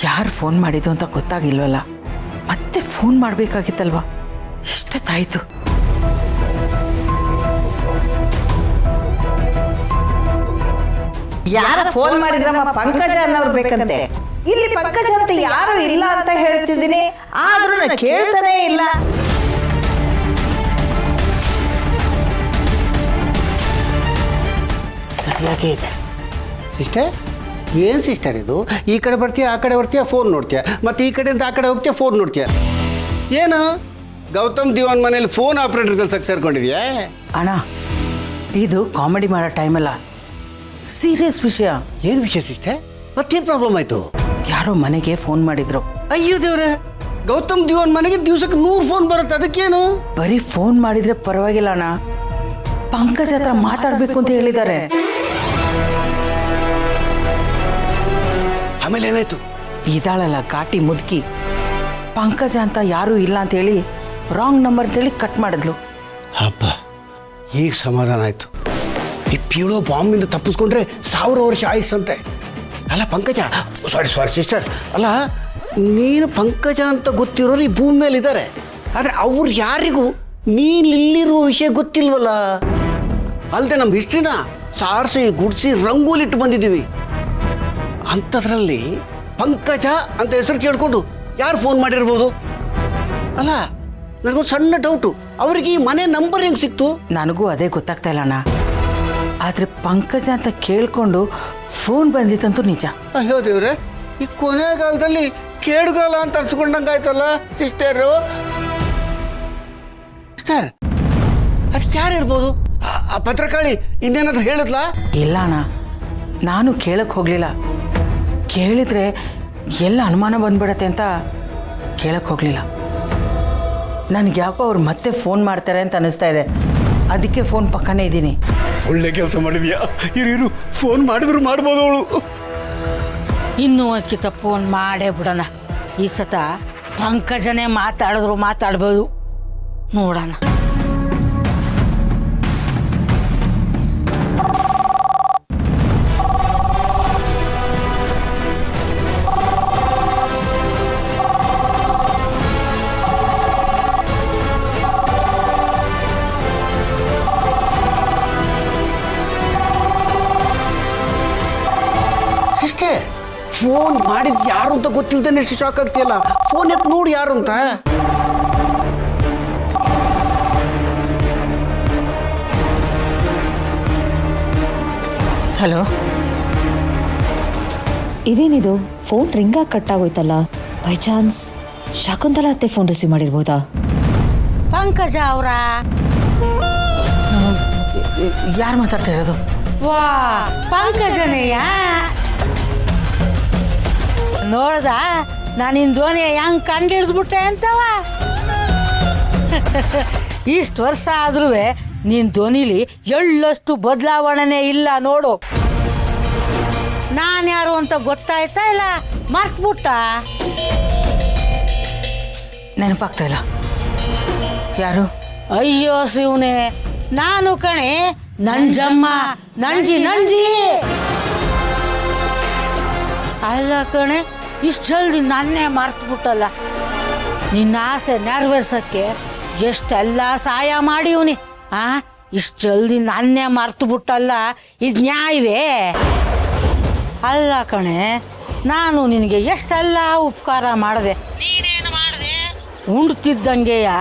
ಯಾರು ಫೋನ್ ಮಾಡಿದ್ದು ಅಂತ ಗೊತ್ತಾಗಿಲ್ವಲ್ಲ, ಮತ್ತೆ ಫೋನ್ ಮಾಡಬೇಕಾಗಿತ್ತಲ್ವಾ? ಇಷ್ಟೊತ್ತಾಯ್ತು. ಯಾರ ಫೋನ್ ಮಾಡಿದ್ರಮ್ಮ? ಪಂಕಜ ಅನ್ನೋರು ಬೇಕಂತೆ. ಇಲ್ಲಿ ಪಂಕಜ ಅಂತ ಯಾರು ಇಲ್ಲ ಅಂತ ಹೇಳ್ತಿದ್ದೀನಿ, ಆದ್ರೂ ಕೇಳ್ತಾನೇ ಇಲ್ಲ. ಸರಿಯಾಗೇ ಇದೆ. ಸಿಸ್ಟರ್, ಏನು ಸಿಸ್ಟರ್ ಇದು? ಈ ಕಡೆ ಬರ್ತೀಯ, ಆ ಕಡೆ ಬರ್ತೀಯ, ಫೋನ್ ನೋಡ್ತೀಯ, ಮತ್ತು ಈ ಕಡೆಯಿಂದ ಆ ಕಡೆ ಹೋಗ್ತೀಯ, ಫೋನ್ ನೋಡ್ತೀಯ. ಏನು ಗೌತಮ್ ದಿವಾನ್ ಮನೇಲಿ ಫೋನ್ ಆಪ್ರೇಟರ್ ಕೆಲ್ಸಕ್ಕೆ ಸೇರ್ಕೊಂಡಿದ್ಯಾ? ಅಣ್ಣ, ಇದು ಕಾಮಿಡಿ ಮಾಡೋ ಟೈಮಲ್ಲ, ಸೀರಿಯಸ್ ವಿಷಯ. ಏನು ವಿಷಯ ಸಿಸ್ಟರ್? ಮತ್ತೇನು ಪ್ರಾಬ್ಲಮ್ ಆಯಿತು? ಯಾರೋ ಮನೆಗೆ ಫೋನ್ ಮಾಡಿದ್ರು. ಅಯ್ಯೋ ದೇವ್ರೆ, ಗೌತಮ್ ದಿವಾನ್ ಮನೆಗೆ ದಿವ್ಸಕ್ಕೆ 100 ಫೋನ್ ಬರುತ್ತೆ, ಅದಕ್ಕೇನು? ಬರೀ ಫೋನ್ ಮಾಡಿದ್ರೆ ಪರವಾಗಿಲ್ಲ ಅಣ್ಣ, ಪಂಕಜ್ ಹತ್ರ ಮಾತಾಡ್ಬೇಕು ಅಂತ ಹೇಳಿದ್ದಾರೆ. ಆಮೇಲೆ ಏನಾಯ್ತು? ಇದಾಳಲ್ಲ ಘಾಟಿ ಮುದುಕಿ, ಪಂಕಜ ಅಂತ ಯಾರೂ ಇಲ್ಲ ಅಂತ ಹೇಳಿ ರಾಂಗ್ ನಂಬರ್ ಅಂತೇಳಿ ಕಟ್ ಮಾಡಿದ್ಲು. ಹಬ್ಬ, ಈಗ ಸಮಾಧಾನ ಆಯಿತು. ಈ ಪೀಳೋ ಬಾಂಬಿಂದ ತಪ್ಪಿಸ್ಕೊಂಡ್ರೆ 1000 ವರ್ಷ ಆಯುಸ್ಸಂತೆ. ಅಲ್ಲ ಪಂಕಜ, ಸಾರಿ ಸಿಸ್ಟರ್, ಅಲ್ಲ ನೀನು ಪಂಕಜ ಅಂತ ಗೊತ್ತಿರೋರು ಈ ಭೂಮಿ ಮೇಲೆ ಇದ್ದಾರೆ, ಆದರೆ ಅವ್ರು ಯಾರಿಗೂ ನೀನು ಇಲ್ಲಿರೋ ವಿಷಯ ಗೊತ್ತಿಲ್ವಲ್ಲ. ಅಲ್ಲದೆ ನಮ್ಮ ಹಿಸ್ಟ್ರಿನ ಸಾರಿಸಿ ಗುಡಿಸಿ ರಂಗೋಲಿಟ್ಟು ಬಂದಿದ್ದೀವಿ. ಅಂಥದ್ರಲ್ಲಿ ಪಂಕಜ ಅಂತ ಹೆಸರು ಕೇಳಿಕೊಂಡು ಯಾರು ಫೋನ್ ಮಾಡಿರ್ಬೋದು? ಅಲ್ಲ, ನನಗೊಂದು ಸಣ್ಣ ಡೌಟು, ಅವ್ರಿಗೆ ಈ ಮನೆ ನಂಬರ್ ಹೆಂಗೆ ಸಿಕ್ತು? ನನಗೂ ಅದೇ ಗೊತ್ತಾಗ್ತಾ ಇಲ್ಲ ಅಣ್ಣ, ಆದರೆ ಪಂಕಜ ಅಂತ ಕೇಳಿಕೊಂಡು ಫೋನ್ ಬಂದಿತ್ತಂತೂ ನಿಜ. ಅಯ್ಯೋ ದೇವ್ರೆ, ಈ ಕೊನೆಗಾಲದಲ್ಲಿ ಕೇಡುಗಾಲ ಅಂತ ಅನ್ಸ್ಕೊಂಡಂಗಾಯ್ತಲ್ಲ ಸಿಸ್ಟರು. ಸಿಸ್ಟರ್, ಅದಕ್ಕೆ ಯಾರು ಇರ್ಬೋದು? ಆ ಪತ್ರಕಾಳಿ ಇನ್ನೇನಾದ್ರೂ ಹೇಳಿದ್ಲಾ? ಇಲ್ಲ ಅಣ್ಣ, ನಾನು ಕೇಳಕ್ಕೆ ಹೋಗಲಿಲ್ಲ. ಕೇಳಿದ್ರೆ ಎಲ್ಲ ಅನುಮಾನ ಬಂದ್ಬಿಡತ್ತೆ ಅಂತ ಕೇಳಕ್ಕೆ ಹೋಗಲಿಲ್ಲ. ನನಗೆ ಯಾಕೋ ಅವ್ರು ಮತ್ತೆ ಫೋನ್ ಮಾಡ್ತಾರೆ ಅಂತ ಅನ್ನಿಸ್ತಾ ಇದೆ, ಅದಕ್ಕೆ ಫೋನ್ ಪಕ್ಕನೇ ಇದ್ದೀನಿ. ಒಳ್ಳೆ ಕೆಲಸ ಮಾಡಿದ್ಯಾ. ಇರು ಫೋನ್ ಮಾಡಿದ್ರು ಮಾಡ್ಬೋದು ಅವಳು. ಇನ್ನೂ ಅದಕ್ಕಿಂತ ಫೋನ್ ಮಾಡೇ ಬಿಡೋಣ. ಈ ಸತ ಪಂಕಜನೇ ಮಾತಾಡ್ಬೋದು, ನೋಡೋಣ. ಸಿಸ್ಟರ್, ಫೋನ್ ಮಾಡಿದ್ ಯಾರು ಅಂತ ಗೊತ್ತಿಲ್ದೇನೆ ಎಷ್ಟು ಶಾಕ್ ಆಗ್ತೀಯಲ್ಲ. ಫೋನ್ ಎತ್ತು ನೋಡಿ ಯಾರು ಅಂತ. ಹಲೋ, ಇದೇನಿದು? ಫೋನ್ ರಿಂಗಾಗಿ ಕಟ್ ಆಗೋಯ್ತಲ್ಲ. ಬೈ ಚಾನ್ಸ್ ಶಕುಂತಲಾ ಅತ್ತೆ ಫೋನ್ ರಿಸೀವ್ ಮಾಡಿರ್ಬೋದಾ? ಪಂಕಜ ಅವರ ಯಾರು ಮಾತಾಡ್ತಾ ಇರೋದು? ವಾ, ಪಂಕಜನೆಯ ನೋಡ್ದ ನಾನು ನಿನ್ನ ಧ್ವನಿ ಹೆಂಗ್ ಕಂಡಿಡ್ದ್ಬಿಟ್ಟೆ ಅಂತವ. ಇಷ್ಟು ವರ್ಷ ಆದ್ರೂ ನಿನ್ನ ಧ್ವನಿಲಿ ಎಳ್ಳಷ್ಟು ಬದಲಾವಣೆನೇ ಇಲ್ಲ ನೋಡು. ನಾನು ಯಾರು ಅಂತ ಗೊತ್ತಾಯ್ತಾ ಇಲ್ಲ? ಮರ್ತ್ಬಿಟ್ಟ? ನೆನಪಾಗ್ತಾ ಇಲ್ಲ. ಯಾರು? ಅಯ್ಯೋ ಶಿವನೇ, ನಾನು ಕಣೆ, ನಂಜಮ್ಮ, ನಂಜಿ. ಅಲ್ಲ ಕಣೆ, ಇಷ್ಟು ಜಲ್ದಿ ನನ್ನೇ ಮರ್ತ್ಬಿಟ್ಟಲ್ಲ. ನಿನ್ನ ಆಸೆ ನೆರವೇರ್ಸಕ್ಕೆ ಎಷ್ಟೆಲ್ಲ ಸಹಾಯ ಮಾಡಿವ್ನಿ, ಇಷ್ಟು ಜಲ್ದಿ ನನ್ನೇ ಮರ್ತ್ಬಿಟ್ಟಲ್ಲ, ಇದು ನ್ಯಾಯವೇ? ಅಲ್ಲ ಕಣೆ, ನಾನು ನಿನಗೆ ಎಷ್ಟೆಲ್ಲ ಉಪಕಾರ ಮಾಡಿದೆ, ನೀನೇನು ಮಾಡಿದೆ? ಉಂಡ್ತಿದ್ದಂಗೆಯ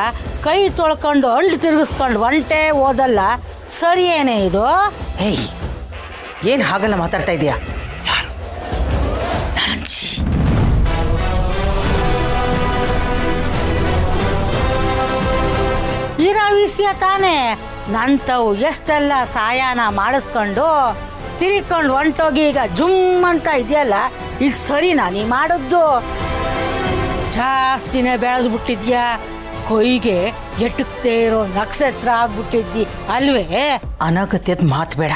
ಕೈ ತೊಳ್ಕೊಂಡು ಅಂಡು ತಿರುಗಿಸ್ಕೊಂಡು ಒಂಟೆ ಓದಲ್ಲ, ಸರಿಯೇನೆ ಇದು? ಏಯ್, ಏನು ಹಾಗೆಲ್ಲ ಮಾತಾಡ್ತಾ ಇದೀಯಾ? ಇರೋ ವಿಷಯ ತಾನೇ. ನಂತವು ಎಷ್ಟೆಲ್ಲ ಸಾಯನ ಮಾಡಿಸ್ಕೊಂಡು ತಿರ್ಕೊಂಡು ಹೊಂಟೋಗಿ ಈಗ ಜುಮ್ ಅಂತ ಇದೆಯಲ್ಲ, ಇದು ಸರಿನಾ ನೀ ಮಾಡಿದ್ದು? ಜಾಸ್ತಿನೇ ಬೆಳೆದು ಬಿಟ್ಟಿದ್ಯಾ, ಕೊಯ್ಗೆ ಎಟುಕ್ತೇ ಇರೋ ನಕ್ಷತ್ರ ಆಗ್ಬಿಟ್ಟಿದ್ದಿ ಅಲ್ವೇ? ಅನಗತ್ಯದ ಮಾತು ಬೇಡ,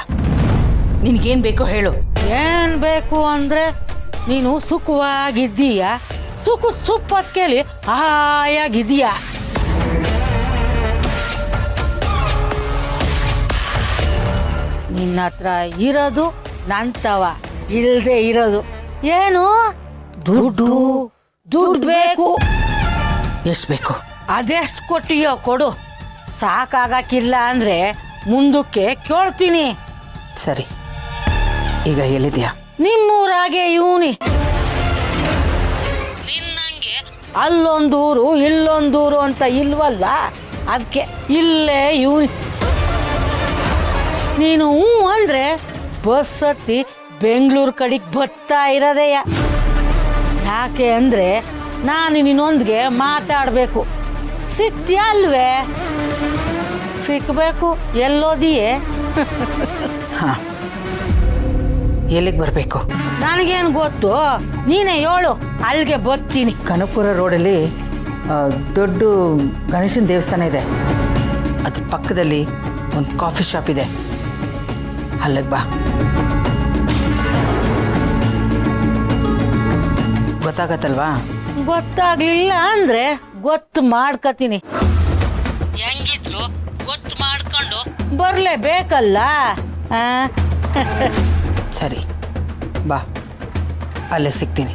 ನಿನಗೇನು ಬೇಕೋ ಹೇಳು. ಏನು ಬೇಕು ಅಂದರೆ, ನೀನು ಸುಖವಾಗಿದ್ದೀಯ, ಸುಪ್ಪತ್ ಕೇಳಿ ಹಾಯಾಗಿದ್ದೀಯ. ನಿನ್ನ ಹತ್ರ ಇರೋದು ನಂತವ, ಇಲ್ಲದೆ ಇರೋದು ಏನು ದುಡ್ಡು ದುಡ್ಡು ಬೇಕು. ಎಷ್ಟು ಬೇಕು? ಅದೆಷ್ಟು ಕೊಟ್ಟಿಯೋ ಕೊಡು. ಸಾಕಾಗಕ್ಕಿಲ್ಲ ಅಂದ್ರೆ ಮುಂದಕ್ಕೆ ಕೇಳ್ತೀನಿ. ಸರಿ, ಈಗ ಎಲ್ಲಿದ್ಯಾ? ನಿಮ್ಮೂರಾಗೆ ಇವನಿ. ನಿನ್ನಂಗೆ ಅಲ್ಲೊಂದೂರು ಇಲ್ಲೊಂದೂರು ಅಂತ ಇಲ್ವಲ್ಲ, ಅದಕ್ಕೆ ಇಲ್ಲೇ ಇವನಿ. ನೀನು ಹ್ಞೂ ಅಂದ್ರೆ ಬಸ್ ಹತ್ತಿ ಬೆಂಗಳೂರು ಕಡೆಗೆ ಬರ್ತಾ ಇರೋದೆಯ. ಯಾಕೆ ಅಂದ್ರೆ ನಾನು ನಿನ್ನೊಂದಿಗೆ ಮಾತಾಡಬೇಕು. ಸಿಕ್ತಿಯ ಅಲ್ವೇ? ಸಿಕ್ಕಬೇಕು. ಎಲ್ಲೋದಿಯೇ? ಹಾಂ, ಎಲ್ಲಿಗೆ ಬರಬೇಕು? ನನಗೇನು ಗೊತ್ತು, ನೀನೇ ಹೇಳು, ಅಲ್ಲಿಗೆ ಬರ್ತೀನಿ. ಕನಕಪುರ ರೋಡಲ್ಲಿ ದೊಡ್ಡ ಗಣೇಶನ ದೇವಸ್ಥಾನ ಇದೆ. ಅದ್ರ ಪಕ್ಕದಲ್ಲಿ ಒಂದು ಕಾಫಿ ಶಾಪ್ ಇದೆ, ಅಲ್ಲಿಗೆ ಬಾ. ಗೊತ್ತಾಗತ್ತಲ್ವಾ? ಗೊತ್ತಾಗ್ಲಿಲ್ಲ ಅಂದ್ರೆ ಗೊತ್ತು ಮಾಡ್ಕತೀನಿ. ಹೆಂಗಿದ್ರು ಗೊತ್ತು ಮಾಡ್ಕೊಂಡು ಬರ್ಲೇಬೇಕಲ್ಲ. ಸರಿ, ಬಾ, ಅಲ್ಲೇ ಸಿಗ್ತೀನಿ.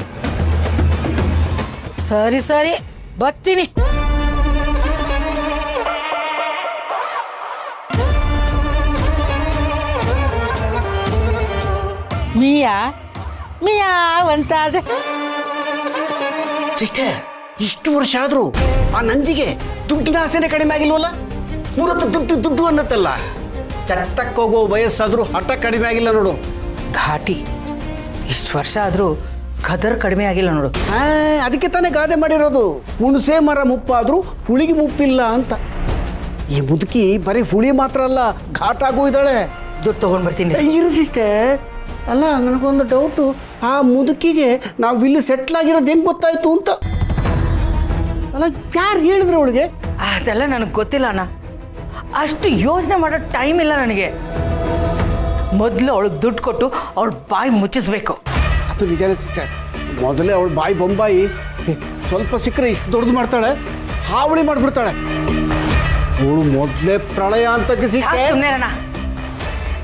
ಸರಿ ಸರಿ, ಬರ್ತೀನಿ. ಮಿಯಾ ಮಿಯಾ ಅಂತಾದೆ. ಸಿಸ್ಟರ್, ಇಷ್ಟು ವರ್ಷ ಆದರೂ ಆ ನಂಜಿಗೆ ದುಡ್ಡಿನ ಆಸೆನೇ ಕಡಿಮೆ ಆಗಿಲ್ವಲ್ಲ? ಮೂರತ್ತು ದುಡ್ಡು ದುಡ್ಡು ಅನ್ನತ್ತಲ್ಲ. ಚಟ್ಟಕ್ಕೆ ಹೋಗೋ ವಯಸ್ಸಾದರೂ ಹಠ ಕಡಿಮೆ ಆಗಿಲ್ಲ ನೋಡು. ಘಾಟಿ, ಇಷ್ಟು ವರ್ಷ ಆದರೂ ಖದರ್ ಕಡಿಮೆ ಆಗಿಲ್ಲ ನೋಡು. ಅದಕ್ಕೆ ತಾನೇ ಗಾದೆ ಮಾಡಿರೋದು, ಹುಣಸೆ ಮರ ಮುಪ್ಪಾದರೂ ಹುಳಿಗೆ ಮುಪ್ಪಿಲ್ಲ ಅಂತ. ಈ ಮುದುಕಿ ಬರೀ ಹುಳಿ ಮಾತ್ರ ಅಲ್ಲ, ಘಾಟಾಗೂ ಇದ್ದಾಳೆ. ದುಡ್ಡು ತೊಗೊಂಡು ಬರ್ತೀನಿ. ಇರು ಸಿಸ್ಟರ್, ಅಲ್ಲ ನನಗೊಂದು ಡೌಟು, ಆ ಮುದುಕಿಗೆ ನಾವು ಇಲ್ಲಿ ಸೆಟ್ಲ್ ಆಗಿರೋದು ಹೆಂಗೆ ಗೊತ್ತಾಯ್ತು ಅಂತ. ಅಲ್ಲ, ಯಾರು ಹೇಳಿದ್ರು ಅವಳಿಗೆ? ಅದೆಲ್ಲ ನನಗೆ ಗೊತ್ತಿಲ್ಲ ಅಣ್ಣ. ಅಷ್ಟು ಯೋಚನೆ ಮಾಡೋ ಟೈಮ್ ಇಲ್ಲ ನನಗೆ. ಮೊದಲು ಅವಳಿಗೆ ದುಡ್ಡು ಕೊಟ್ಟು ಅವಳ ಬಾಯಿ ಮುಚ್ಚಿಸ್ಬೇಕು. ಅದು ನಿಜನೇ ಸಿಸ್ಟರ್. ಮೊದಲೇ ಅವಳು ಬಾಯಿ ಬೊಂಬಾಯಿ, ಸ್ವಲ್ಪ ಸಿಕ್ಕರೆ ಇಷ್ಟು ದೊಡ್ಡದು ಮಾಡ್ತಾಳೆ, ಹಾವಳಿ ಮಾಡಿಬಿಡ್ತಾಳೆ. ಅವಳು ಮೊದಲೇ ಪ್ರಳಯ ಅಂತ ಸುಮ್ಮನೆ ಅಣ್ಣ.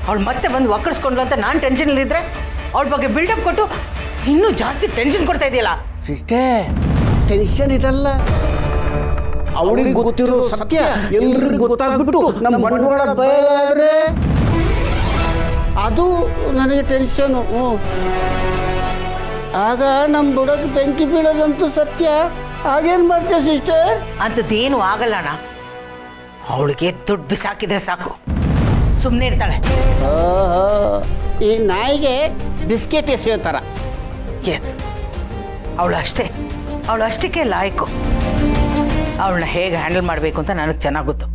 ಅವಳು ಮತ್ತೆ ಬಂದು ಒಕ್ಕಡಿಸ್ಕೊಂಡ್ಲು ಅಂತ ನಾನು ಟೆನ್ಷನಲ್ಲಿದ್ದರೆ ಅವಳ ಬಗ್ಗೆ ಬಿಲ್ಡಪ್ ಕೊಟ್ಟು ಇನ್ನೂ ಜಾಸ್ತಿ ಟೆನ್ಷನ್ ಕೊಡ್ತಾ ಇದೆಯಲ್ಲ. ಸಿಸ್ಟರ್, ಟೆನ್ಷನ್ ಇದಲ್ಲ, ಅವಳಿಗೆ ಗೊತ್ತಿರೋ ಸತ್ಯ ಎಲ್ರಿಗೂ ಗೊತ್ತಾಗ್ಬಿಟ್ಟು ನಮ್ಮ ಬಂಡವಾಳ ಬಯಲಾದ್ರೆ ಅದು ನನಗೆ ಟೆನ್ಷನು. ಆಗ ನಮ್ಮ ಬುಡಕ್ಕೆ ಬೆಂಕಿ ಬೀಳೋದಂತೂ ಸತ್ಯ. ಹಾಗೇನು ಮಾಡ್ತೀಯ ಸಿಸ್ಟರ್? ಅಂಥದ್ದೇನು ಆಗಲ್ಲ ಅಣ್ಣ. ಅವಳಿಗೆ ದುಡ್ಡು ಬಿಸಾಕಿದ್ರೆ ಸಾಕು, ಸುಮ್ಮನೆ ಇರ್ತಾಳೆ. ಈ ನಾಯಿಗೆ ಬಿಸ್ಕೆಟ್ ಎಸೆಯೋ ಥರ. ಎಸ್, ಅವಳು ಅಷ್ಟಕ್ಕೆ ಲಾಯ್ಕು. ಅವಳನ್ನ ಹೇಗೆ ಹ್ಯಾಂಡಲ್ ಮಾಡಬೇಕು ಅಂತ ನನಗೆ ಚೆನ್ನಾಗಿ ಗೊತ್ತು.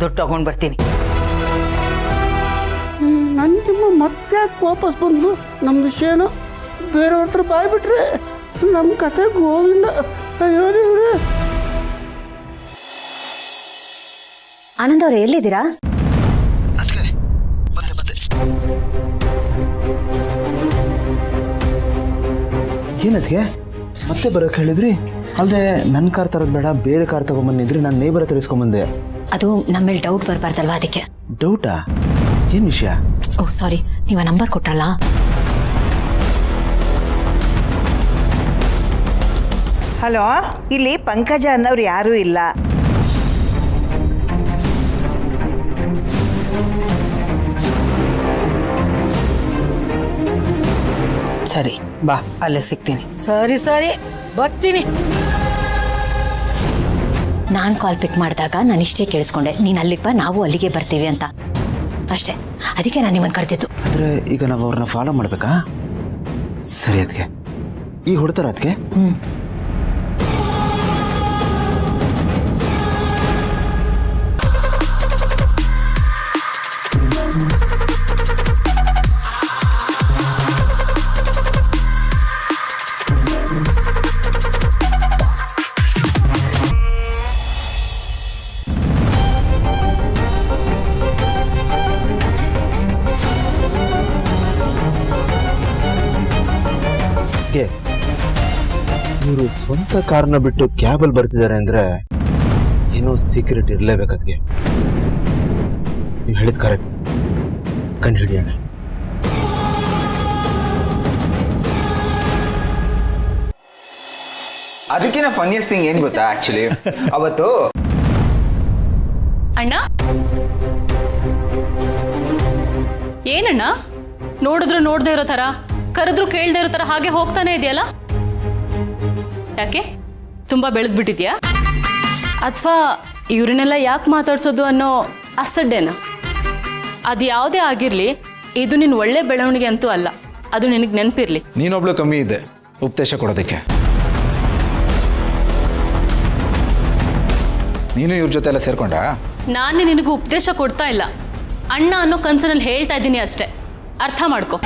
ದುಡ್ಡು ತಗೊಂಡು ಬರ್ತೀನಿ. ನನ್ನ ಮತ್ತೆ ವಾಪಸ್ ಬಂದು ನಮ್ಮ ವಿಷಯನ ಬೇರೆ ಹತ್ರ ಬಾಯ್ಬಿಟ್ರೆ ನಮ್ಮ ಕತೆ ಗೋವಿಂದ. ಅಯ್ಯೋ ದೇವ್ರೆ. ಆನಂದ್ ಅವ್ರೆ, ಎಲ್ಲಿದ್ದೀರಾ? ಏನದ್ಗೆ ಮತ್ತೆ ಬರೋಕೆ ಹೇಳಿದ್ರಿ? ಅಲ್ಲದೆ ನನ್ನ ಕಾರ್ ತರೋದು ಬೇಡ, ಬೇರೆ ಕಾರ್ ತಗೊಂಬಂದಿದ್ರಿ. ನಾನು ನೇಬರ್ ಹತ್ರ ಇಸ್ಕೊಂಬಂದೆ. ಅದು ನಮ್ಮ ಮೇಲೆ ಡೌಟ್ ಬರಬಾರ್ದಲ್ವಾ, ಅದಕ್ಕೆ. ಡೌಟಾ? ಏನು ವಿಷಯ? ಓ ಸಾರಿ, ನೀವು ನಂಬರ್ ಕೊಟ್ರಲ್ಲ. ಹಲೋ, ಇಲ್ಲಿ ಪಂಕಜ ಅನ್ನೋರು ಯಾರೂ ಇಲ್ಲ. ಸರಿ, ಬಾ, ಅಲ್ಲೇ ಸಿಗ್ತೀನಿ. ಸರಿ ಸರಿ, ಬರ್ತೀನಿ. ನಾನು ಕಾಲ್ ಪಿಕ್ ಮಾಡಿದಾಗ ನಾನು ಇಷ್ಟೇ ಕೇಳಿಸ್ಕೊಂಡೆ, ನೀನು ಅಲ್ಲಿಗೆ ಬಾ, ನಾವು ಅಲ್ಲಿಗೆ ಬರ್ತೀವಿ ಅಂತ ಅಷ್ಟೇ. ಅದಕ್ಕೆ ನಾನು ನಿಮ್ಮನ್ನು ಕರೆದಿದ್ದು. ಅಂದರೆ ಈಗ ನಾವು ಅವ್ರನ್ನ ಫಾಲೋ ಮಾಡಬೇಕಾ? ಸರಿ, ಅದಕ್ಕೆ ಈಗ ಹೊಡ್ತಾರ ಅದಕ್ಕೆ. ಇವರು ಸ್ವಂತ ಕಾರ್ನ ಬಿಟ್ಟು ಕ್ಯಾಬಲ್ಲಿ ಬರ್ತಿದ್ದಾರೆ ಅಂದ್ರೆ ಏನೋ ಸೀಕ್ರೆಟ್ ಇರಲೇಬೇಕದ್ಗೆ. ನೀವು ಹೇಳಿದ ಕರೆಕ್ಟ್, ಕಂಡು ಹಿಡಿಯೋಣ. ಅದಕ್ಕಿಂತ ಫನ್ನಿಯಸ್ಟ್ ಥಿಂಗ್ ಏನು ಗೊತ್ತಾ ಆ್ಯಕ್ಚುಲಿ ಅವತ್ತು ಅಣ್ಣ ಏನಣ್ಣ ನೋಡಿದ್ರು ನೋಡದೆ ಇರೋ ಥರ ಕರೆದ್ರು ಕೇಳದೆ ಇರೋ ಥರ ಹಾಗೆ ಹೋಗ್ತಾನೆ ಇದೆಯಲ್ಲ ಯಾಕೆ ತುಂಬ ಬೆಳೆದ್ಬಿಟ್ಟಿದ್ಯಾ ಅಥವಾ ಇವ್ರನ್ನೆಲ್ಲ ಯಾಕೆ ಮಾತಾಡ್ಸೋದು ಅನ್ನೋ ಅಸಡ್ಡೇನು ಅದು ಯಾವುದೇ ಆಗಿರಲಿ ಇದು ನಿನ್ನ ಒಳ್ಳೆ ಬೆಳವಣಿಗೆ ಅಂತೂ ಅಲ್ಲ ಅದು ನಿನಗೆ ನೆನಪಿರಲಿ. ನೀನೊಬ್ಳು ಕಮ್ಮಿ ಇದ್ದೆ ಉಪದೇಶ ಕೊಡೋದಕ್ಕೆ. ನೀನು ಇವ್ರ ಜೊತೆ ಎಲ್ಲ ಸೇರ್ಕೊಂಡ? ನಾನೇ ನಿನಗೂ ಉಪದೇಶ ಕೊಡ್ತಾ ಇಲ್ಲ, ಅಣ್ಣ ಅನ್ನೋ ಕನ್ಸನಲ್ಲಿ ಹೇಳ್ತಾ ಇದ್ದೀನಿ ಅಷ್ಟೇ, ಅರ್ಥ ಮಾಡ್ಕೊ.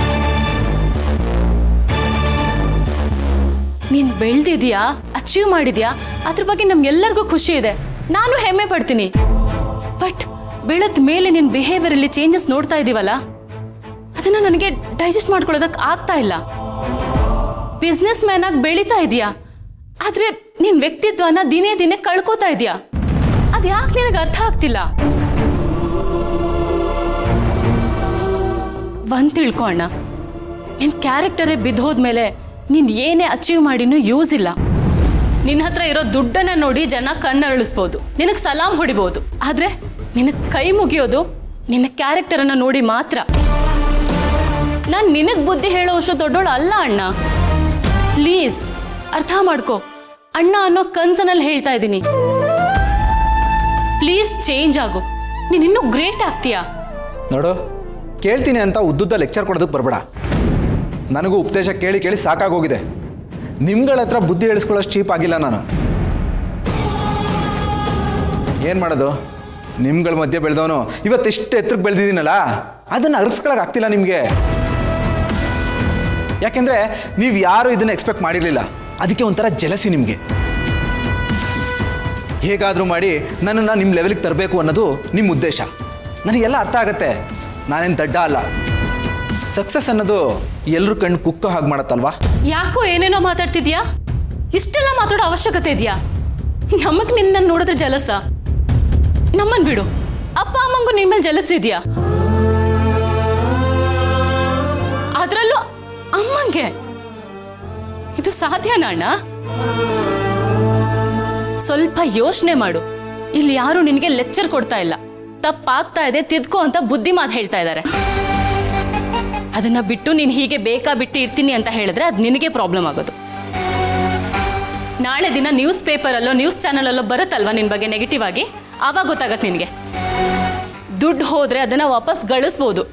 ನೀನು ಬೆಳೆದಿದ್ಯಾ, ಅಚೀವ್ ಮಾಡಿದ್ಯಾ, ಅದ್ರ ಬಗ್ಗೆ ನಮ್ಗೆಲ್ಲರಿಗೂ ಖುಷಿ ಇದೆ, ನಾನು ಹೆಮ್ಮೆ ಪಡ್ತೀನಿ. ಬಟ್ ಬೆಳೆದ ಮೇಲೆ ನಿನ್ನ ಬಿಹೇವಿಯರಲ್ಲಿ ಚೇಂಜಸ್ ನೋಡ್ತಾ ಇದ್ದೀವಲ್ಲ, ಅದನ್ನು ನನಗೆ ಡೈಜೆಸ್ಟ್ ಮಾಡ್ಕೊಳ್ಳೋದಕ್ಕೆ ಆಗ್ತಾ ಇಲ್ಲ. ಬಿಸ್ನೆಸ್ ಮ್ಯಾನ್ ಆಗಿ ಬೆಳೀತಾ ಇದೆಯಾ, ಆದರೆ ನಿನ್ನ ವ್ಯಕ್ತಿತ್ವನ ದಿನೇ ದಿನೇ ಕಳ್ಕೋತಾ ಇದೆಯಾ, ಅದು ಯಾಕೆ ನಿನಗೆ ಅರ್ಥ ಆಗ್ತಿಲ್ಲ? ಒಂದು ತಿಳ್ಕೊ ಅಣ್ಣ, ನಿನ್ನ ಕ್ಯಾರೆಕ್ಟರೇ ಬಿದ್ದೋದ್ಮೇಲೆ ನೀನು ಏನೇ ಅಚೀವ್ ಮಾಡಿನೂ ಯೂಸ್ ಇಲ್ಲ. ನಿನ್ನ ಹತ್ರ ಇರೋ ದುಡ್ಡನ್ನು ನೋಡಿ ಜನ ಕಣ್ಣರಳಿಸ್ಬೋದು, ನಿನಗೆ ಸಲಾಮ್ ಹೊಡಿಬೋದು, ಆದರೆ ನಿನಗೆ ಕೈ ಮುಗಿಯೋದು ನಿನ್ನ ಕ್ಯಾರೆಕ್ಟರನ್ನು ನೋಡಿ ಮಾತ್ರ. ನಾನು ನಿನಗೆ ಬುದ್ಧಿ ಹೇಳೋ ಅಷ್ಟು ದೊಡ್ಡೋಳು ಅಲ್ಲ ಅಣ್ಣ. ಪ್ಲೀಸ್ ಅರ್ಥ ಮಾಡ್ಕೊ, ಅಣ್ಣ ಅನ್ನೋ ಕನ್ಸನಲ್ಲಿ ಹೇಳ್ತಾ ಇದ್ದೀನಿ. ಪ್ಲೀಸ್ ಚೇಂಜ್ ಆಗು, ನೀನು ಇನ್ನೂ ಗ್ರೇಟ್ ಆಗ್ತೀಯಾ. ನೋಡು, ಕೇಳ್ತೀನಿ ಅಂತ ಉದ್ದುದ್ದ ಲೆಕ್ಚರ್ ಕೊಡೋದಕ್ಕೆ ಬರಬೇಡ. ನನಗೂ ಉಪದೇಶ ಕೇಳಿ ಕೇಳಿ ಸಾಕಾಗೋಗಿದೆ. ನಿಮ್ಗಳ ಹತ್ರ ಬುದ್ಧಿ ಹೇಳಿಸ್ಕೊಳ್ಳೋಷ್ಟು ಚೀಪ್ ಆಗಿಲ್ಲ ನಾನು. ಏನು ಮಾಡೋದು, ನಿಮ್ಗಳ ಮಧ್ಯೆ ಬೆಳೆದವನು ಇವತ್ತಿಷ್ಟು ಎತ್ತರಕ್ಕೆ ಬೆಳೆದಿದ್ದೀನಲ್ಲ, ಅದನ್ನು ಅರ್ಸ್ಕೊಳಕ್ಕೆ ಆಗ್ತಿಲ್ಲ ನಿಮಗೆ. ಯಾಕೆಂದರೆ ನೀವು ಯಾರು ಇದನ್ನು ಎಕ್ಸ್ಪೆಕ್ಟ್ ಮಾಡಿರಲಿಲ್ಲ, ಅದಕ್ಕೆ ಒಂಥರ ಜಲಸಿ ನಿಮಗೆ. ಹೇಗಾದರೂ ಮಾಡಿ ನನ್ನನ್ನು ನಿಮ್ಮ ಲೆವೆಲಿಗೆ ತರಬೇಕು ಅನ್ನೋದು ನಿಮ್ಮ ಉದ್ದೇಶ. ನನಗೆಲ್ಲ ಅರ್ಥ ಆಗತ್ತೆ, ನಾನೇನು ದಡ್ಡ ಅಲ್ಲ. ಸಕ್ಸಸ್ ಅನ್ನೋದು ಎಲ್ಲರೂ ಕಣ್ಣು ಕುಕ್ಕೋ ಹಾಗೆ ಮಾಡತ್ತಲ್ವಾ? ಯಾಕೋ ಏನೇನೋ ಮಾತಾಡ್ತಿದ್ಯಾ? ಇಷ್ಟೆಲ್ಲ ಮಾತಾಡೋ ಅವಶ್ಯಕತೆ ಇದೆಯಾ? ನಮಗೆ ನಿನ್ನ ನೋಡಿದ್ರೆ ಜಲಸ? ನಮ್ಮನ್ನು ಬಿಡು, ಅಪ್ಪ ಅಮ್ಮಂಗೂ ನಿನ್ನ ಮೇಲೆ ಜಲಸ ಇದೆಯಾ? ಅದರಲ್ಲೂ ಅಮ್ಮಂಗೆ ಇದು ಸಾಧ್ಯನಾ ಅಣ್ಣ? ಸ್ವಲ್ಪ ಯೋಚನೆ ಮಾಡು. ಇಲ್ಲಿ ಯಾರು ನಿನಗೆ ಲೆಕ್ಚರ್ ಕೊಡ್ತಾ ಇಲ್ಲ, ತಪ್ಪಾಗ್ತಾ ಇದೆ ತಿದ್ಕೋ ಅಂತ ಬುದ್ಧಿ ಮಾತು ಹೇಳ್ತಾ ಇದ್ದಾರೆ. ಅದನ್ನ ಬಿಟ್ಟು ನೀನು ಹೀಗೆ ಬೇಕಾ ಬಿಟ್ಟು ಇರ್ತೀನಿ ಅಂತ ಹೇಳಿದ್ರೆ ಅದು ನಿನಗೆ ಪ್ರಾಬ್ಲಮ್ ಆಗೋದು. ನಾಳೆ ದಿನ ನ್ಯೂಸ್ ಪೇಪರಲ್ಲೋ ನ್ಯೂಸ್ ಚಾನಲಲ್ಲೋ ಬರುತ್ತಲ್ವಾ ನಿನ್ನ ಬಗ್ಗೆ ನೆಗೆಟಿವ್ ಆಗಿ, ಆವಾಗ ಗೊತ್ತಾಗತ್ತೆ ನಿನಗೆ. ದುಡ್ಡು ಹೋದ್ರೆ ಅದನ್ನ ವಾಪಸ್ ಗಳಿಸ್ಬೋದು,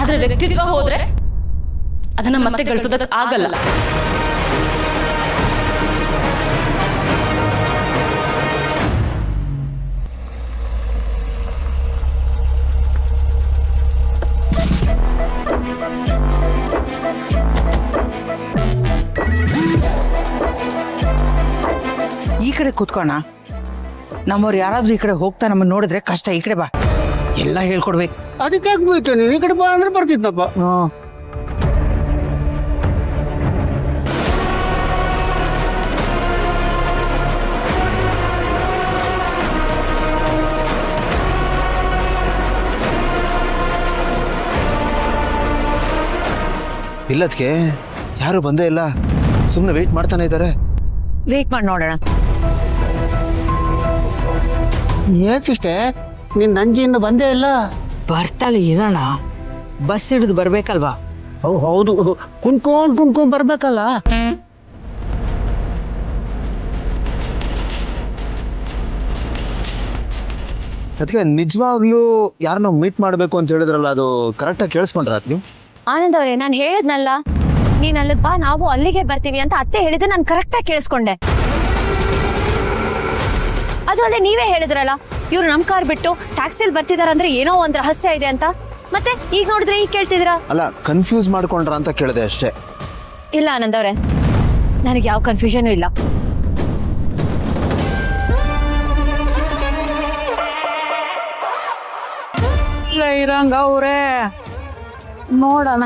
ಆದ್ರೆ ವ್ಯಕ್ತಿತ್ವ ಹೋದ್ರೆ ಅದನ್ನ ಮತ್ತೆ ಗಳಿಸೋದಕ್ಕೆ ಆಗಲ್ಲ. ಈ ಕಡೆ ಕೂತ್ಕೋಣ. ನಮ್ಮವ್ರು ಯಾರಾದ್ರೂ ಈ ಕಡೆ ಹೋಗ್ತಾ ನಮ್ಮನ್ನು ನೋಡಿದ್ರೆ ಕಷ್ಟ. ಈ ಕಡೆ ಬಾ, ಎಲ್ಲ ಹೇಳ್ಕೊಡ್ಬೇಕು. ಅದಕ್ಕೆ ಆಗ್ಬೋಯ್ತು, ನೀನು ಈ ಕಡೆ ಬಾ ಅಂದ್ರೆ ಬರ್ತಿದ್ನಪ್ಪ. ಇಲ್ಲದ್ಕೆ ಯಾರು ಬಂದೇ ಇಲ್ಲ, ಸುಮ್ಮನೆ ವೆಯ್ಟ್ ಮಾಡ್ತಾನೆ ಇದ್ದಾರೆ. ವೇಟ್ ಮಾಡಿ ನೋಡೋಣ. ಏನ್ ಸಿಸ್ಟರ್, ನಿನ್ನ ನಂಜಿಯಿಂದ ಬಂದೇ ಇಲ್ಲ? ಬರ್ತಾಳೆ, ಇರೋಣ. ಬಸ್ ಹಿಡಿದು ಬರ್ಬೇಕಲ್ವಾ? ಹೌದು, ಕುಣ್ಕೊಂಡ್ ಬರ್ಬೇಕಲ್ಲ. ಅದಕ್ಕೆ ನಿಜವಾಗ್ಲೂ ಯಾರನ್ನ ಮೀಟ್ ಮಾಡಬೇಕು ಅಂತ ಹೇಳಿದ್ರಲ್ಲ, ಅದು ಕರೆಕ್ಟಾಗಿ ಕೇಳಿಸ್ಕೊಂಡ್ರ ನೀವು? ಆನಂದ್ ಅವರೇ, ನಾನು ಹೇಳಿದ್ನಲ್ಲ ನೀನ್ ಅಲ್ಲಿಗೆ ಬಾ, ನಾವು ಅಲ್ಲಿಗೆ ಬರ್ತೀವಿ ಅಂತ ಅತ್ತೆ ಹೇಳಿದ್ರೆ ನಾನು ಕರೆಕ್ಟಾಗಿ ಕೇಳಿಸ್ಕೊಂಡೆ. ಅದು ಅಲ್ಲದೆ ನೀವೇ ಹೇಳಿದ್ರಲ್ಲ ಇವ್ರು ನಮ್ ಕಾರ್ ಬಿಟ್ಟು ಟ್ಯಾಕ್ಸಿಯಲ್ಲಿ ಬರ್ತಿದಾರಂದ್ರೆ ಏನೋ ಒಂದ್ ರಹಸ್ಯ ಇದೆ ಅಂತ. ಮತ್ತೆ ಈಗ ನೋಡಿದ್ರೆ ಈಗ ಕೇಳ್ತಿದ್ದೀರಾ? ಅಲ್ಲ, ಕನ್ಫ್ಯೂಸ್ ಮಾಡ್ಕೊಂಡ್ರ ಅಂತ ಕೇಳಿದೆ ಅಷ್ಟೇ. ಇಲ್ಲ ಆನಂದ್ ಅವರೇ, ನನಗೆ ಯಾವ ಕನ್ಫ್ಯೂಷನ್ ಇಲ್ಲ. ಇರಂಗ ಅವ್ರೆ, ನೋಡೋಣ.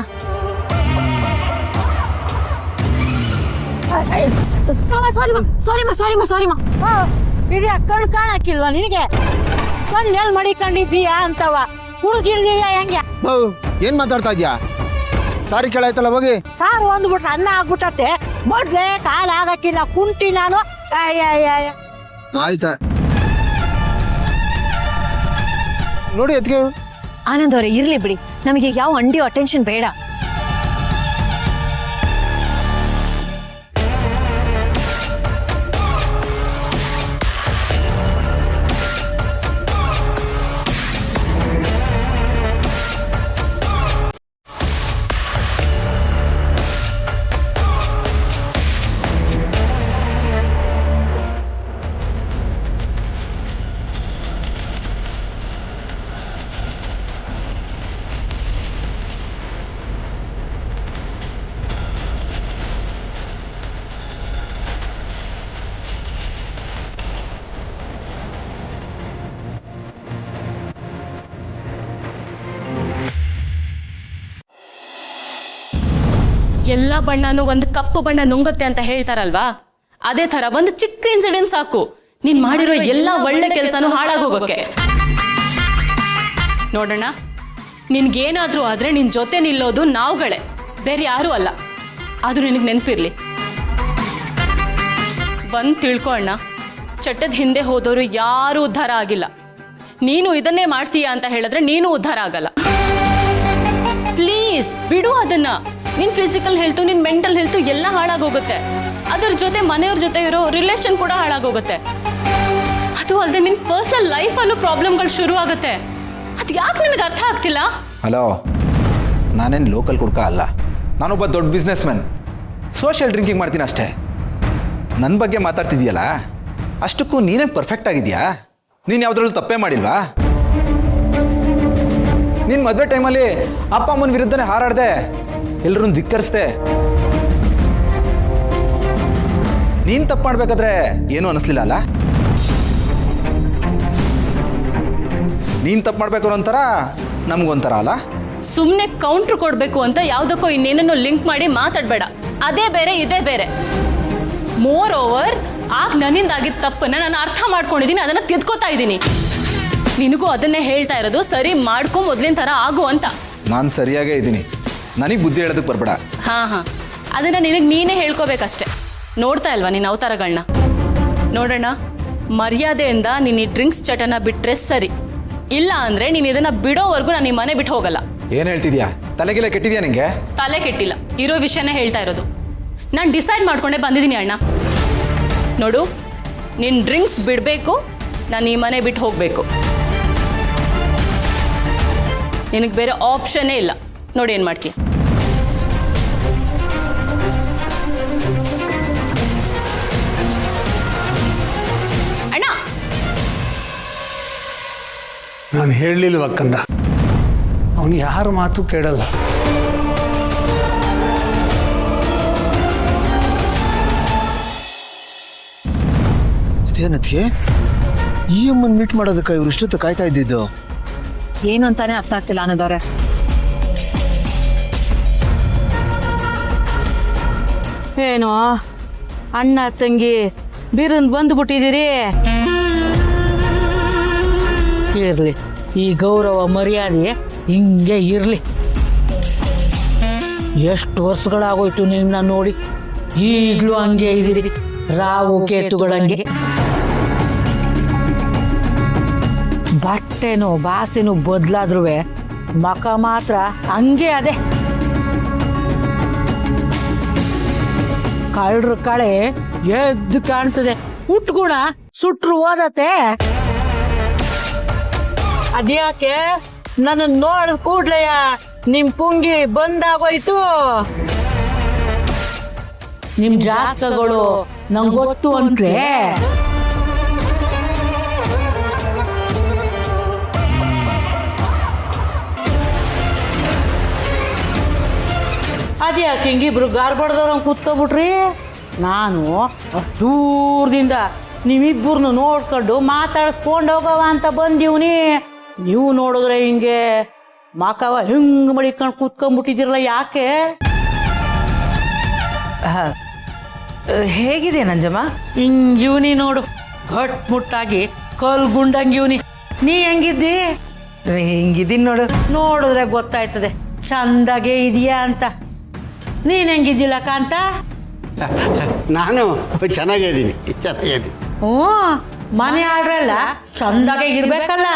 ಇದ್ಯಾ ಕಣ್ ಕಾಣಕ್ಕಿಲ್ವಾ ನಿನಗೆ? ಕಣ್ಣು ಎಲ್ಲಿ ಮಡಿಕೊಂಡಿದ್ದೀಯಾ ಅಂತವ ಹುಡುಗಿಡ್ದೀಯಾ ಹೆಂಗೆ? ಏನ್ ಮಾತಾಡ್ತಾ ಇದ್ಯಾ? ಸಾರಿ ಕೇಳಾಯ್ತಲ್ಲ ಹೋಗಿ. ಸಾರು ಒಂದ್ಬಿಟ್ರೆ ಅನ್ನ ಆಗ್ಬಿಟ್ಟತ್ತೆ, ಮೊದ್ಲೇ ಕಾಲಾಗಕ್ಕಿಲ್ಲ ಕುಂಟಿ ನಾನು ಅಯ್ಯ ಆಯ್ತಾ ನೋಡಿ ಅದಕ್ಕೆ ಆನಂದ್ ಅವರೇ ಇರ್ಲಿ ಬಿಡಿ, ನಮಗೆ ಯಾವ ಅಂಡಿಯೋ ಅಟೆನ್ಷನ್ ಬೇಡ. ಎಲ್ಲ ಬಣ್ಣನೂ ಒಂದು ಕಪ್ಪು ಬಣ್ಣ ನುಂಗುತ್ತೆ ಅಂತ ಹೇಳ್ತಾರಲ್ವಾ, ಅದೇ ತರ ಒಂದು ಚಿಕ್ಕ ಇನ್ಸಿಡೆಂಟ್ ಸಾಕು ನೀನ್ ಮಾಡಿರೋ ಎಲ್ಲ ಒಳ್ಳೆ ಕೆಲಸನೂ ಹಾಳಾಗೋಗಕ್ಕೆ. ನೋಡೋಣ, ನಿನ್ಗೇನಾದ್ರೂ ಆದ್ರೆ ನಿನ್ ಜೊತೆ ನಿಲ್ಲೋದು ನಾವುಗಳೇ, ಬೇರೆ ಯಾರೂ ಅಲ್ಲ. ಅದು ನಿನಗೆ ನೆನಪಿರ್ಲಿ. ಒಂದ್ ತಿಳ್ಕೊ ಅಣ್ಣ, ಚಟ್ಟದ ಹಿಂದೆ ಹೋದವರು ಯಾರೂ ಉದ್ಧಾರ ಆಗಿಲ್ಲ. ನೀನು ಇದನ್ನೇ ಮಾಡ್ತೀಯ ಅಂತ ಹೇಳಿದ್ರೆ ನೀನು ಉದ್ಧಾರ ಆಗಲ್ಲ. ಪ್ಲೀಸ್ ಬಿಡು ಅದನ್ನ. ನಿನ್ ಫಿಸಿಕಲ್ ಹೆಲ್ತು, ನಿನ್ ಮೆಂಟಲ್ ಹೆಲ್ತು ಎಲ್ಲ ಹಾಳಾಗೋಗುತ್ತೆ. ಅದ್ರ ಜೊತೆ ಮನೆಯವ್ರ ಜೊತೆ ಇರೋ ರಿಲೇಷನ್ ಕೂಡ ಹಾಳಾಗೋಗುತ್ತೆ. ಅದು ಅಲ್ಲದೆ ನಿನ್ ಪರ್ಸನಲ್ ಲೈಫಲ್ಲೂ ಪ್ರಾಬ್ಲಮ್ಗಳು ಶುರು ಆಗುತ್ತೆ. ಅದು ಯಾಕೆ ನನಗೆ ಅರ್ಥ ಆಗ್ತಿಲ್ಲ? ಹಲೋ, ನಾನೇನು ಲೋಕಲ್ ಕುಡ್ಕ ಅಲ್ಲ, ನಾನೊಬ್ಬ ದೊಡ್ಡ ಬಿಸ್ನೆಸ್ ಮ್ಯಾನ್. ಸೋಷಿಯಲ್ ಡ್ರಿಂಕಿಂಗ್ ಮಾಡ್ತೀನಿ ಅಷ್ಟೇ. ನನ್ನ ಬಗ್ಗೆ ಮಾತಾಡ್ತಿದ್ಯಲ್ಲ, ಅಷ್ಟಕ್ಕೂ ನೀನೇ ಪರ್ಫೆಕ್ಟ್ ಆಗಿದೆಯಾ? ನೀನು ಯಾವುದ್ರಲ್ಲೂ ತಪ್ಪೇ ಮಾಡಿಲ್ವಾ? ನಿನ್ನ ಮದುವೆ ಟೈಮಲ್ಲಿ ಅಪ್ಪ ಅಮ್ಮನ ವಿರುದ್ಧನೇ ಹಾರಾಡ್ದೆ, ಎಲ್ಲರನ್ನು ಧಿಕ್ಕರಿಸ್ದೆ. ನೀನು ತಪ್ಪು ಮಾಡ್ಬೇಕಾದ್ರೆ ಏನೂ ಅನಿಸ್ಲಿಲ್ಲ ಅಲ್ಲ? ನೀನು ತಪ್ಪು ಮಾಡ್ಬೇಕು ಒಂಥರ, ನಮ್ಗೊಂಥರ ಅಲ್ಲ? ಸುಮ್ಮನೆ ಕೌಂಟ್ರ್ ಕೊಡಬೇಕು ಅಂತ ಯಾವುದಕ್ಕೋ ಇನ್ನೇನನ್ನೋ ಲಿಂಕ್ ಮಾಡಿ ಮಾತಾಡಬೇಡ. ಅದೇ ಬೇರೆ ಇದೇ ಬೇರೆ. ಮೋರ್ ಓವರ್, ಆಗ ನನ್ನಿಂದಾಗಿದ್ದ ತಪ್ಪನ್ನ ನಾನು ಅರ್ಥ ಮಾಡ್ಕೊಂಡಿದ್ದೀನಿ, ಅದನ್ನು ತಿದ್ಕೋತಾ ಇದ್ದೀನಿ. ನಿನಗೂ ಅದನ್ನೇ ಹೇಳ್ತಾ ಇರೋದು, ಸರಿ ಮಾಡ್ಕೊ, ಮೊದಲಿನ ಥರ ಆಗು ಅಂತ. ನಾನು ಸರಿಯಾಗೇ ಇದ್ದೀನಿ, ನನಗೆ ಬುದ್ಧಿ ಹೇಳೋದಕ್ಕೆ ಬರಬೇಡ. ಹಾಂ, ಅದನ್ನು ನಿನಗೆ ನೀನೇ ಹೇಳ್ಕೋಬೇಕಷ್ಟೆ. ನೋಡ್ತಾ ಇಲ್ವಾ ನಿನ್ನ ಅವತಾರಗಳನ್ನ? ನೋಡೋಣ, ಮರ್ಯಾದೆಯಿಂದ ನೀನು ಈ ಡ್ರಿಂಕ್ಸ್ ಚಟನ ಬಿಟ್ಟರೆ ಸರಿ. ಇಲ್ಲ ಅಂದರೆ ನೀನು ಇದನ್ನು ಬಿಡೋವರೆಗೂ ನಾನು ಈ ಮನೆ ಬಿಟ್ಟು ಹೋಗಲ್ಲ. ಏನು ಹೇಳ್ತಿದ್ಯಾ? ತಲೆಗಿಲ್ಲ ಕೆಟ್ಟಿದ್ಯಾ ನಿಂಗೆ? ತಲೆ ಕೆಟ್ಟಿಲ್ಲ, ಇರೋ ವಿಷಯನೇ ಹೇಳ್ತಾ ಇರೋದು. ನಾನು ಡಿಸೈಡ್ ಮಾಡ್ಕೊಂಡೇ ಬಂದಿದ್ದೀನಿ ಅಣ್ಣ. ನೋಡು, ನಿನ್ನ ಡ್ರಿಂಕ್ಸ್ ಬಿಡಬೇಕು, ನಾನು ಈ ಮನೆ ಬಿಟ್ಟು ಹೋಗಬೇಕು. ನಿನಗೆ ಬೇರೆ ಆಪ್ಷನ್ನೇ ಇಲ್ಲ. ನೋಡಿ ಏನು ಮಾಡ್ತೀಯ. ಅಣ್ಣ, ನಾನು ಹೇಳಲಿಲ್ವ ಕಂದ, ಅವನು ಯಾರ ಮಾತು ಕೇಳಲ್ಲ. ಇದೇನತ್ಗೆ ಈ ಅಮ್ಮನ್ ಮೀಟ್ ಮಾಡೋದಕ್ಕೆ ಇವ್ರು ಇಷ್ಟೊತ್ತು ಕಾಯ್ತಾ ಇದ್ದಿದ್ದು? ಏನು ಅಂತಾನೆ ಅರ್ಥ ಆಗ್ತಿಲ್ಲ ಅನ್ನೋದವ್ರೆ. ಏನೋ ಅಣ್ಣ ತಂಗಿ ಬೀರನ್ ಬಂದ್ಬಿಟ್ಟಿದ್ದೀರಿ. ಇರ್ಲಿ, ಈ ಗೌರವ ಮರ್ಯಾದೆ ಹಿಂಗೆ ಇರ್ಲಿ. ಎಷ್ಟು ವರ್ಷಗಳಾಗೋಯ್ತು ನಿನ್ನ ನೋಡಿ, ಈಗಲೂ ಹಂಗೆ ಇದ್ದೀರಿ, ರಾವು ಕೇತುಗಳಂಗೆ. ಬಟ್ಟೆನೂ ಬಾಸೆನೂ ಬದಲಾದ್ರೂ ಮಕ ಮಾತ್ರ ಹಂಗೆ ಅದೇ. ಕಳ್ರ ಕಳೆ ಎದ್ದು ಕಾಣ್ತದೆ, ಉಟ್ಗುಣ ಸುಟ್ರು ಓದತ್ತೆ. ಅದ್ಯಾಕೆ ನನ್ನ ನೋಡಿದ ಕೂಡ್ಲೆಯ ನಿಮ್ ಪುಂಗಿ ಬಂದಾಗೋಯ್ತು. ನಿಮ್ ಜಾತಕಗಳು ನಂಗೆ ಗೊತ್ತು ಅಂತಲೇ. ಅದ್ಯಾಕೆ ಹಿಂಗಿಬ್ರು ಗಾರ್ಬಡ್ದವ್ರಂಗೆ ಕೂತ್ಕೊಬಿಟ್ರಿ? ನಾನು ಅಷ್ಟು ದೂರದಿಂದ ನೀವಿಬ್ಬರನ್ನು ನೋಡ್ಕೊಂಡು ಮಾತಾಡಿಸ್ಕೊಂಡು ಹೋಗವ ಅಂತ ಬಂದೀವ್ನಿ. ನೀವು ನೋಡಿದ್ರೆ ಹಿಂಗೆ ಮಕವ ಹಿಂಗೆ ಮಡಿಕೊಂಡು ಕೂತ್ಕೊಂಡ್ಬಿಟ್ಟಿದ್ದೀರಲ್ಲ, ಯಾಕೆ? ಹೇಗಿದೆ ನಂಜಮ್ಮ? ಹಿಂಗಿವ್ನಿ ನೋಡು, ಗಟ್ಮುಟ್ಟಾಗಿ ಕಲ್ಗುಂಡಂಗಿವ್ನಿ. ನೀ ಹೆಂಗಿದ್ದಿ? ಹಿಂಗಿದ್ದೀನಿ ನೋಡು. ನೋಡಿದ್ರೆ ಗೊತ್ತಾಯ್ತದೆ ಚಂದಾಗೆ ಇದೆಯಾ ಅಂತ. ನೀನ್ ಹೆಂಗಿದ್ದಿಲ್ಲ ಕಾಂತ? ನಾನು ಚೆನ್ನಾಗಿದ್ದೀನಿ ಚೆನ್ನಾಗಿದ್ದೀನಿ. ಹ್ಞೂ ಮನೆ ಆಡ್ರಲ್ಲ ಚಂದಾಗೆ ಇರ್ಬೇಕಲ್ಲ